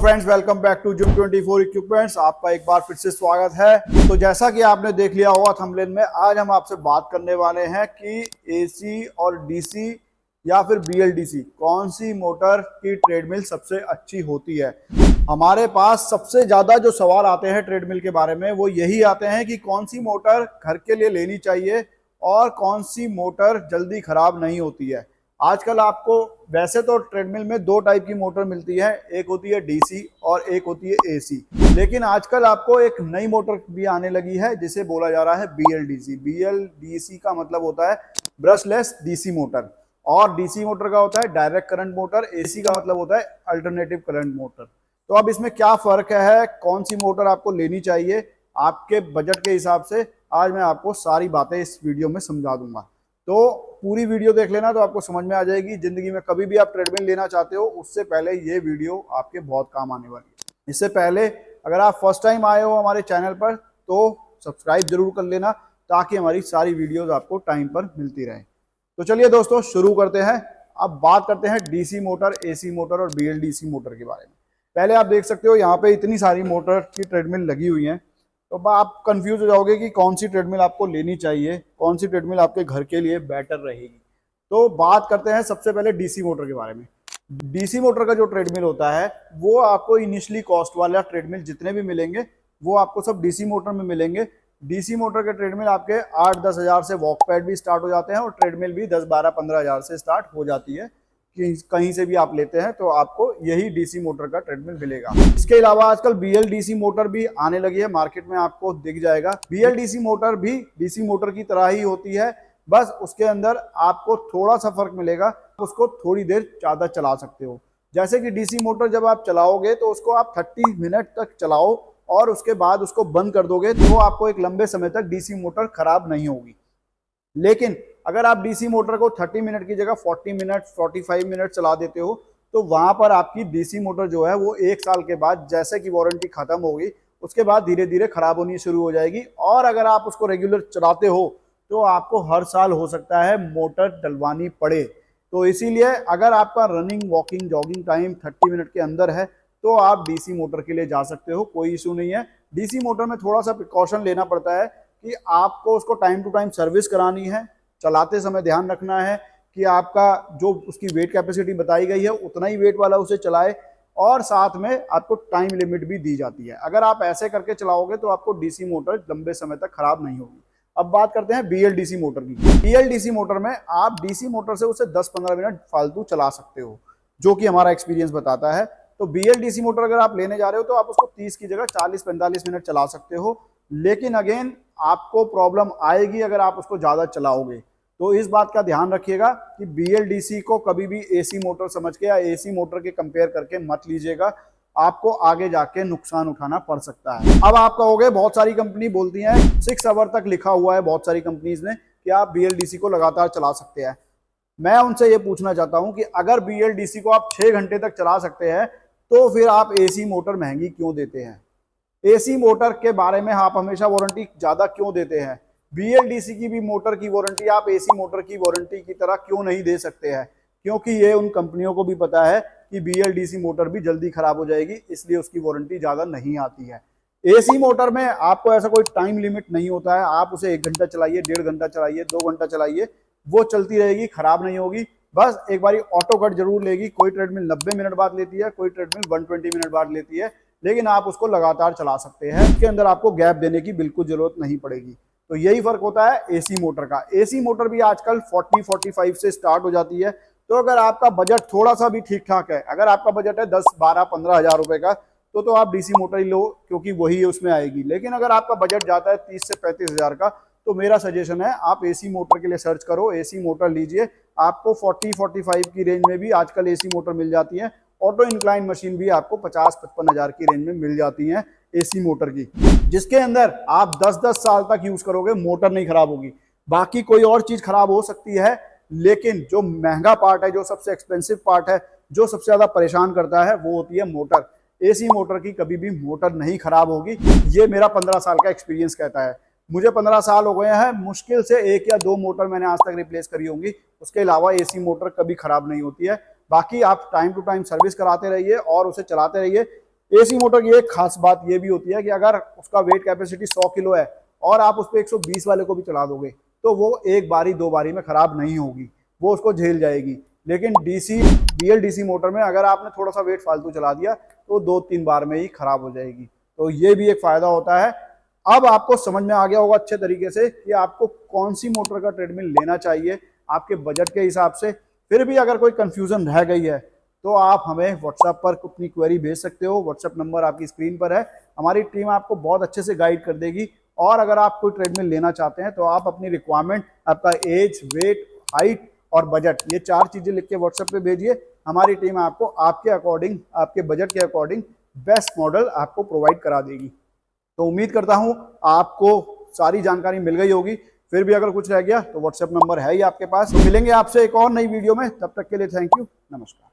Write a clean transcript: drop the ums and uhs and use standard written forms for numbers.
Friends, welcome back to gym 24 equipments. आपका एक बार फिर से स्वागत है। तो जैसा कि आपने देख लिया होगा थंबनेल में, आज हम आपसे बात करने वाले हैं कि एसी और डीसी या फिर बीएलडीसी कौन सी मोटर की ट्रेडमिल सबसे अच्छी होती है। हमारे पास सबसे ज्यादा जो सवाल आते हैं ट्रेडमिल के बारे में वो यही आते हैं कि कौन सी मोटर घर के लिए लेनी चाहिए और कौन सी मोटर जल्दी खराब नहीं होती है। आजकल आपको वैसे तो ट्रेडमिल में दो टाइप की मोटर मिलती है, एक होती है डीसी और एक होती है एसी। लेकिन आजकल आपको एक नई मोटर भी आने लगी है जिसे बोला जा रहा है बीएलडीसी। बीएलडीसी का मतलब होता है ब्रशलेस डीसी मोटर, और डीसी मोटर का होता है डायरेक्ट करंट मोटर, एसी का मतलब होता है अल्टरनेटिव करंट मोटर। तो अब इसमें क्या फर्क है, कौन सी मोटर आपको लेनी चाहिए आपके बजट के हिसाब से, आज मैं आपको सारी बातें इस वीडियो में समझा दूंगा। तो पूरी वीडियो देख लेना तो आपको समझ में आ जाएगी। जिंदगी में कभी भी आप ट्रेडमिल लेना चाहते हो उससे पहले ये वीडियो आपके बहुत काम आने वाली है। इससे पहले अगर आप फर्स्ट टाइम आए हो हमारे चैनल पर तो सब्सक्राइब जरूर कर लेना ताकि हमारी सारी वीडियोस आपको टाइम पर मिलती रहे। तो चलिए दोस्तों शुरू करते हैं। अब बात करते हैं डीसी मोटर, एसी मोटर और बीएलडीसी मोटर के बारे में। पहले आप देख सकते हो यहाँ पे इतनी सारी मोटर की ट्रेडमिल लगी हुई है, तो आप कंफ्यूज हो जाओगे कि कौन सी ट्रेडमिल आपको लेनी चाहिए, कौन सी ट्रेडमिल आपके घर के लिए बेटर रहेगी। तो बात करते हैं सबसे पहले डीसी मोटर के बारे में। डीसी मोटर का जो ट्रेडमिल होता है वो आपको इनिशियली कॉस्ट वाला ट्रेडमिल जितने भी मिलेंगे वो आपको सब डीसी मोटर में मिलेंगे। डीसी मोटर के ट्रेडमिल आपके 8-10 हज़ार से वॉक पैड भी स्टार्ट हो जाते हैं और ट्रेडमिल भी 10-12-15 हज़ार से स्टार्ट हो जाती है। कि कहीं से भी आप लेते हैं तो आपको यही डीसी मोटर का ट्रेडमिल मिलेगा। इसके अलावा आजकल बीएलडीसी मोटर भी आने लगी है, मार्केट में आपको दिख जाएगा। बीएलडीसी मोटर भी डीसी मोटर की तरह ही होती है, बस उसके अंदर आपको थोड़ा सा फर्क मिलेगा, उसको थोड़ी देर ज्यादा चला सकते हो। जैसे कि डीसी मोटर जब आप चलाओगे तो उसको आप 30 मिनट तक चलाओ और उसके बाद उसको बंद कर दोगे तो आपको एक लंबे समय तक डीसी मोटर खराब नहीं होगी। लेकिन अगर आप डीसी मोटर को 30 मिनट की जगह 40 मिनट 45 मिनट चला देते हो तो वहां पर आपकी डीसी मोटर जो है वो 1 साल के बाद जैसे कि वारंटी खत्म होगी उसके बाद धीरे धीरे खराब होनी शुरू हो जाएगी। और अगर आप उसको रेगुलर चलाते हो तो आपको हर साल हो सकता है मोटर डलवानी पड़े। तो इसीलिए अगर आपका running walking jogging time 30 minute के अंदर है तो आप डीसी मोटर के लिए जा सकते हो, कोई इशू नहीं है। डीसी मोटर में थोड़ा सा प्रिकॉशन लेना पड़ता है कि आपको उसको टाइम टू टाइम सर्विस करानी है, चलाते समय ध्यान रखना है कि आपका जो उसकी वेट कैपेसिटी बताई गई है उतना ही वेट वाला उसे चलाए, और साथ में आपको टाइम लिमिट भी दी जाती है। अगर आप ऐसे करके चलाओगे तो आपको डीसी मोटर लंबे समय तक खराब नहीं होगी। अब बात करते हैं बीएलडीसी मोटर की। बीएलडीसी मोटर में आप डीसी मोटर से उसे 10-15 मिनट फालतू चला सकते हो, जो कि हमारा एक्सपीरियंस बताता है। तो बीएलडीसी मोटर अगर आप लेने जा रहे हो तो आप उसको 30 की जगह 40-45 मिनट चला सकते हो। लेकिन अगेन आपको प्रॉब्लम आएगी अगर आप उसको ज्यादा चलाओगे। तो इस बात का ध्यान रखिएगा कि बीएलडीसी को कभी भी एसी मोटर समझ के या एसी मोटर के कंपेयर करके मत लीजिएगा, आपको आगे जाके नुकसान उठाना पड़ सकता है। अब आप कहोगे बहुत सारी कंपनी बोलती हैं 6 आवर तक लिखा हुआ है बहुत सारी कंपनीज ने कि आप बीएलडीसी को लगातार चला सकते हैं। मैं उनसे ये पूछना चाहता हूं कि अगर बीएलडीसी को आप 6 घंटे तक चला सकते हैं तो फिर आप एसी मोटर महंगी क्यों देते हैं? एसी मोटर के बारे में आप हमेशा वारंटी ज्यादा क्यों देते हैं? बीएलडीसी की भी मोटर की वारंटी आप एसी मोटर की वारंटी की तरह क्यों नहीं दे सकते हैं? क्योंकि ये उन कंपनियों को भी पता है कि बीएलडीसी मोटर भी जल्दी खराब हो जाएगी, इसलिए उसकी वारंटी ज्यादा नहीं आती है। एसी मोटर में आपको ऐसा कोई टाइम लिमिट नहीं होता है, आप उसे 1 घंटा चलाइए, 1.5 घंटा चलाइए, 2 घंटा चलाइए, वो चलती रहेगी, खराब नहीं होगी। बस एक बारी ऑटो कट जरूर लेगी, कोई ट्रेडमिल 90 मिनट बाद लेती है, कोई ट्रेडमिल 120 मिनट बाद लेती है, लेकिन आप उसको लगातार चला सकते हैं, इसके अंदर आपको गैप देने की बिल्कुल जरूरत नहीं पड़ेगी। तो यही फर्क होता है एसी मोटर का। एसी मोटर भी आजकल 40-45 से स्टार्ट हो जाती है। तो अगर आपका बजट थोड़ा सा भी ठीक ठाक है, अगर आपका बजट है 10-12-15 हज़ार रुपए का तो आप डीसी मोटर ही लो क्योंकि वही उसमें आएगी। लेकिन अगर आपका बजट जाता है 30 से 35 हज़ार का तो मेरा सजेशन है आप एसी मोटर के लिए सर्च करो, एसी मोटर लीजिए। आपको 40-45 की रेंज में भी आजकल एसी मोटर मिल जाती है। ऑटो इंक्लाइन मशीन भी आपको 50-55 हज़ार की रेंज में मिल जाती है एसी मोटर की, जिसके अंदर आप 10-10 साल तक यूज करोगे, मोटर नहीं खराब होगी। बाकी कोई और चीज खराब हो सकती है, लेकिन जो महंगा पार्ट है, जो सबसे एक्सपेंसिव पार्ट है, जो सबसे ज्यादा परेशान करता है वो होती है मोटर। एसी मोटर की कभी भी मोटर नहीं खराब होगी, ये मेरा 15 साल का एक्सपीरियंस कहता है। मुझे 15 साल हो गए हैं, मुश्किल से 1 या 2 मोटर मैंने आज तक रिप्लेस करी होंगी, उसके अलावा एसी मोटर कभी खराब नहीं होती है। बाकी आप टाइम टू टाइम सर्विस कराते रहिए और उसे चलाते रहिए। एसी मोटर की एक खास बात ये भी होती है कि अगर उसका वेट कैपेसिटी 100 किलो है और आप उस पर 120 वाले को भी चला दोगे तो वो एक बारी दो बारी में खराब नहीं होगी, वो उसको झेल जाएगी। लेकिन डीसी बीएलडीसी मोटर में अगर आपने थोड़ा सा वेट फालतू चला दिया तो 2-3 बार में ही खराब हो जाएगी। तो ये भी एक फायदा होता है। अब आपको समझ में आ गया होगा अच्छे तरीके से कि आपको कौन सी मोटर का ट्रेडमिल लेना चाहिए आपके बजट के हिसाब से। फिर भी अगर कोई कंफ्यूजन रह गई है तो आप हमें व्हाट्सएप पर अपनी क्वेरी भेज सकते हो। व्हाट्सएप नंबर आपकी स्क्रीन पर है। हमारी टीम आपको बहुत अच्छे से गाइड कर देगी। और अगर आप कोई ट्रेडमिल लेना चाहते हैं तो आप अपनी रिक्वायरमेंट, आपका एज, वेट, हाइट और बजट, ये 4 चीजें लिख के व्हाट्सएप पे भेजिए। हमारी टीम आपको आपके अकॉर्डिंग, आपके बजट के अकॉर्डिंग बेस्ट मॉडल आपको प्रोवाइड करा देगी। तो उम्मीद करता हूं आपको सारी जानकारी मिल गई होगी। फिर भी अगर कुछ रह गया तो व्हाट्सएप नंबर है ही आपके पास। तो मिलेंगे आपसे एक और नई वीडियो में, तब तक के लिए थैंक यू, नमस्कार।